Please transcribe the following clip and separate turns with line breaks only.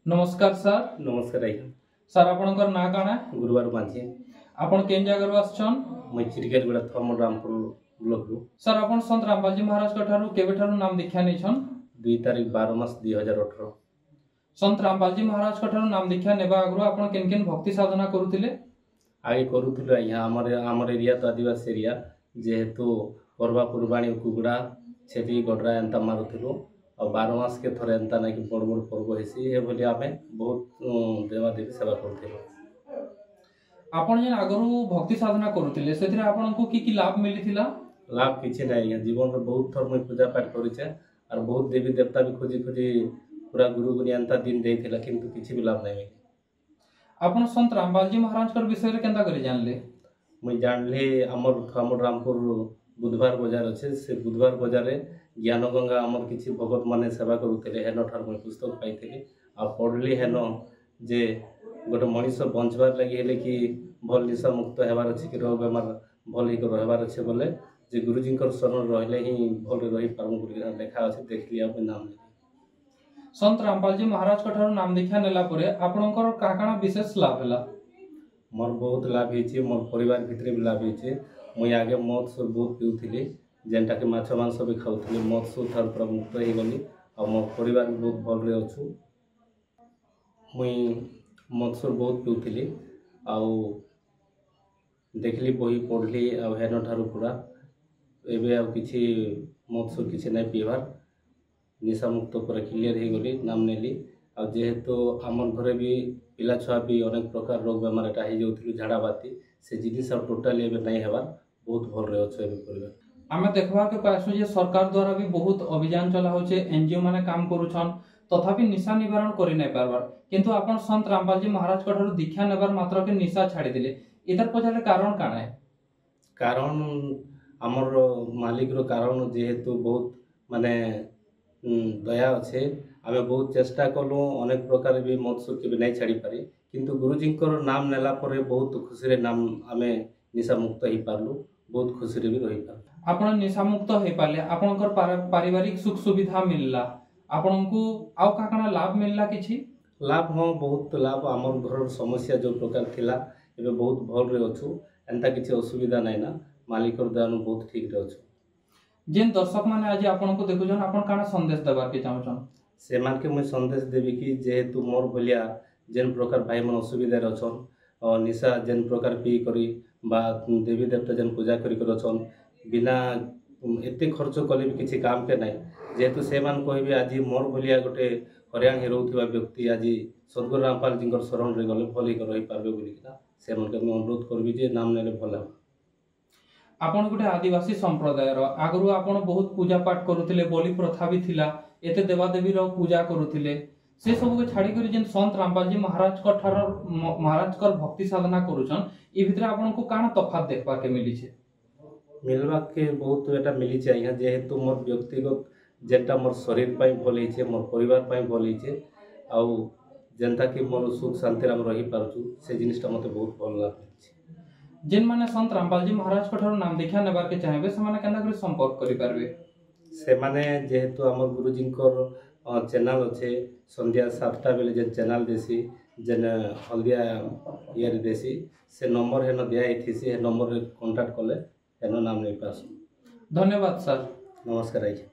नमस्कार सर।
नमस्कार आज्ञा।
सर आपनकर ना काना?
गुरुवार माझे
आपण केन जगह आछन?
मैं चिड़ियागुड़ा थर्मल रामपुर ब्लॉक रू।
सर आपण संत रामपाल महाराज कठारु केबे ठारु नाम दीक्षा नै छन?
2 तारीख 12 मास 2018।
संत रामपाल महाराज कठारु नाम दीक्षा नेबा आगरो आपण केन केन भक्ति साधना करूतिले?
आगे करूथिलु आज्ञा। हमर एरिया तो आदिवासी एरिया जेहेतु पर्वा कुर्बानी कुकुड़ा छेली गडरा एंता मारुथिलु और 12 मास के थरे एंता ना कि बड़ बड़ पर्व हेसी ए भली आमे बहुत देवा देवी सेवा करथिलु।
आपण जे आगरो भक्ति साधना करूतिले सेथिरे आपनको की लाभ मिलिथिला?
लाभ किछि नै आज्ञा। जीवन रे बहुत थर मैं पूजा पाठ करिछे और बहुत देवी देवता भी खोजी खोजी पूरा गुरु गुनी एंता दिन देथिला किंतु किछि भी लाभ नै मिले।
आपण संत रामपाल जी महाराज कर विषय रे केंदा करि जानले?
मैं जानले हमर रामपुर बुधवार बाजार अच्छे से बुधवार बाजार रे ज्ञान गंगा आमर किसी भगत माने सेवा करूते हेन ठार मैं पुस्तक पाई आ पढ़ली हेन जे गोटे मनीष बंचबार लगी हेले कि भल निशा मुक्त हेबार अच्छे कि रोग बेमार भल ही रहबार अच्छे बोले जे गुरुजी शरण रहिले ही भल रही पारमु बोली लेखा अच्छे देखली आप नाम ले।
संत रामपाल जी महाराज कठारु नाम दीक्षा नेला परे आपनकर काकाना विशेष लाभ हला?
मोर बहुत लाभ होइछे। मोर परिवार भितरे भी लाभ होइछे। मुई आगे मद सब बहुत पिउथिली जेनटा कि माछ मांस भी खाउथिली मद सब थार पूरा मुक्त हो गली और मोर परिवार भी बहुत भल रे अछु। मुई मद सब बहुत पिउथिली आउ देखली बही पढ़ली आ हेन ठारू पूरा एबे आ किछि मद सब किछि नै पीबार निशा मुक्त पूरा क्लियर हो गली नाम नेली आ जेहेतु आमर घरे भी पिला छुआ भी अनेक प्रकार रोग बेमार एटा हो जाउथिलु झाड़ा बाती से जिनिस आ टोटली एबे नै हेबार बहुत भल रे अछु एबे परिवार।
आमे देखबा के पासु जे सरकार द्वारा भी बहुत अभियान चला होचे एनजीओ माने काम करूछन तथापि निशा निवारण करि नै पारबार किंतु आपण संत रामपाल जी महाराज कठारु दीक्षा नेबार मात्र के निशा छाड़ी दिले इधर पछारे कारण काना है? कारण हमर मालिक रो कारण जेहेतु बहुत माने दया अच्छे आमे बहुत चेष्टा कलु अनेक प्रकार भी मत सुखी भी नहीं छाड़ी पारी किंतु गुरुजी नाम नेला परे बहुत खुशी रे नाम आमे निशा मुक्त ही पारलु बहुत खुशी रे भी रही पारलु। आपण निशा मुक्त हे पाले आपनकर पारिवारिक सुख सुविधा मिलला आपनकु आउ काकना लाभ मिलला किछि?
लाभ हां बहुत लाभ। हमर घर समस्या जो प्रकार थिला एबे बहुत भल रे अछु एंता किछि असुविधा नै ना मालिक रो दयानु बहुत ठीक रे अछु।
जेन दर्शक माने आज आपनको देखुछन आपण काना संदेश देबार के चाहछन?
से मान के मैं संदेश देबी कि जेहेतु मोर भलिया जेन प्रकार भाई मन असुविधा रे अछन और निशा जेन प्रकार पी करी बा देवी देवता जेन पूजा करी कर अछन बिना एते खर्च कले भी किछि काम के नै जेहेतु से मान कहबे आज मोर भलिया गोटे हरियाण हिरो थिबा व्यक्ति आज स्वर्ग रामपाल जी शरण रे गले भल ही रही पारबे बोली से मन के मैं अनुरोध करबी जे नाम नेले भला।
आपण गोटे आदिवासी संप्रदाय रो आगरु आपण बहुत पूजा पाठ करूथिले बलि प्रथा भी थिला एते देवा देवी रो पूजा करूथिले से सब के छाड़ी करी जेन संत रामपाल जी महाराज कर भक्ति साधना करूछन ई भितर आपण को काना तफात देखबा के मिली छे?
मिलवा के बहुत एटा मिली छे यहाँ जेहेतु मोर व्यक्तिगत जेटा मोर शरीर पाई भल हिचे मोर परिवार पाई भल हिचे आउ जेनता कि मोर सुख शांति राम रही पारछु से जिनिसटा मते बहुत भल लागे छे।
जेन माने संत रामपाल जी महाराज कठारु नाम दीक्षा नेबार के चाहेबे से माने केना करी संपर्क करि पारबे?
से माने जेहेतु हमर गुरुजी चैनल अच्छे संध्या 7टा बेले जेन चैनल देसी जेन हल्दिया ये देसी से नंबर हेन दिया से नंबर रे कांटेक्ट कले हेन नाम नै पास।
धन्यवाद सर।
नमस्कार आज्ञा।